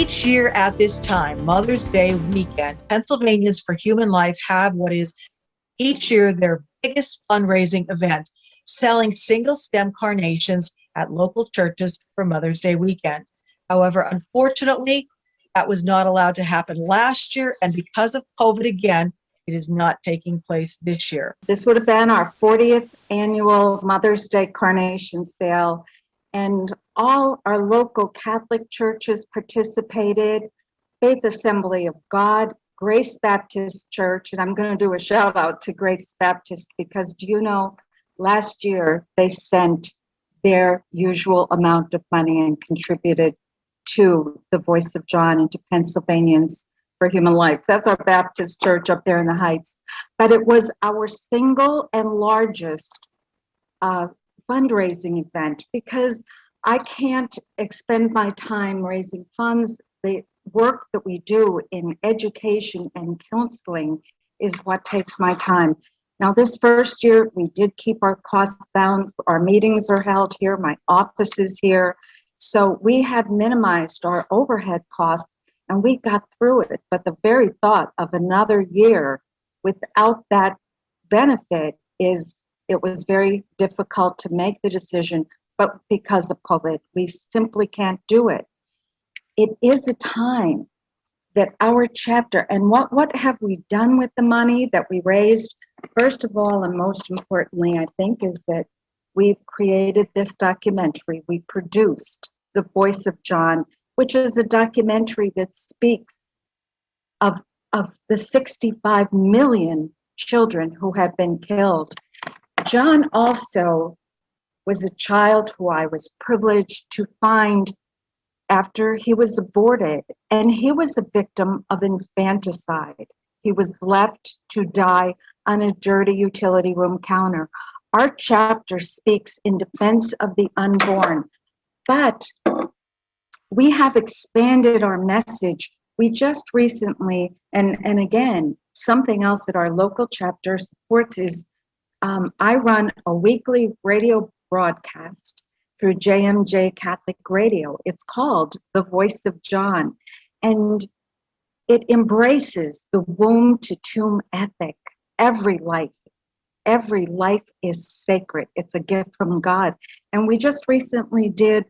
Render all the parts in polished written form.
Each year at this time, Mother's Day weekend, Pennsylvanians for Human Life have what is each year their biggest fundraising event, selling single-stem carnations at local churches for Mother's Day weekend. However, unfortunately, that was not allowed to happen last year, and because of COVID again, it is not taking place this year. This would have been our 40th annual Mother's Day carnation sale, and all our local Catholic churches participated. Faith Assembly of God, Grace Baptist Church, and I'm going to do a shout out to Grace Baptist because do you know, last year they sent their usual amount of money and contributed to the Voice of John and to Pennsylvanians for Human Life. That's our Baptist church up there in the Heights. But it was our single and largest fundraising event because I can't expend my time raising funds. The work that we do in education and counseling is what takes my time. Now, this first year, we did keep our costs down. Our meetings are held here. My office is here. So we have minimized our overhead costs and we got through it. But the very thought of another year without that benefit it was very difficult to make the decision, but because of COVID, we simply can't do it. It is a time that our chapter, and what have we done with the money that we raised? First of all, and most importantly, I think, is that we've created this documentary. We produced The Voice of John, which is a documentary that speaks of the 65 million children who have been killed. John also was a child who I was privileged to find after he was aborted, and he was a victim of infanticide. He was left to die on a dirty utility room counter. Our chapter speaks in defense of the unborn, but we have expanded our message. We just recently, and again, something else that our local chapter supports is I run a weekly radio broadcast through JMJ Catholic Radio. It's called The Voice of John, and it embraces the womb to tomb ethic. Every life is sacred. It's a gift from God. And we just recently did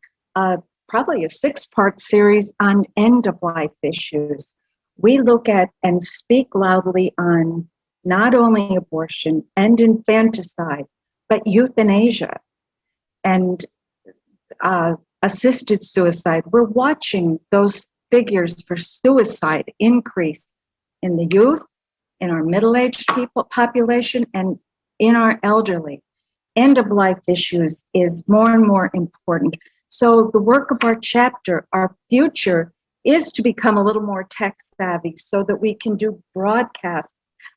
probably a 6-part series on end-of-life issues. We look at and speak loudly on not only abortion and infanticide, but euthanasia and assisted suicide. We're watching those figures for suicide increase in the youth, in our middle-aged population, and in our elderly. End-of-life issues is more and more important. So the work of our chapter, our future, is to become a little more tech-savvy so that we can do broadcasts,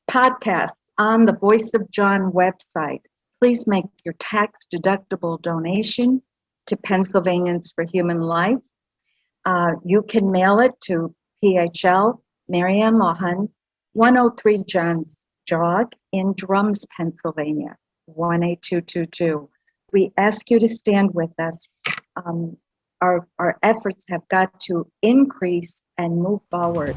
podcasts on the Voice of John website. Please make your tax-deductible donation to Pennsylvanians for Human Life. You can mail it to PHL, Marianne Lawhon, 103 Johns Jog in Drums, Pennsylvania, 18222. We ask you to stand with us. Our efforts have got to increase and move forward.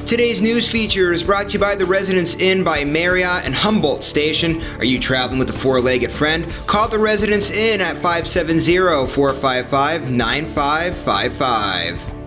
Today's news feature is brought to you by the Residence Inn by Marriott and Humboldt Station. Are you traveling with a four-legged friend? Call the Residence Inn at 570-455-9555.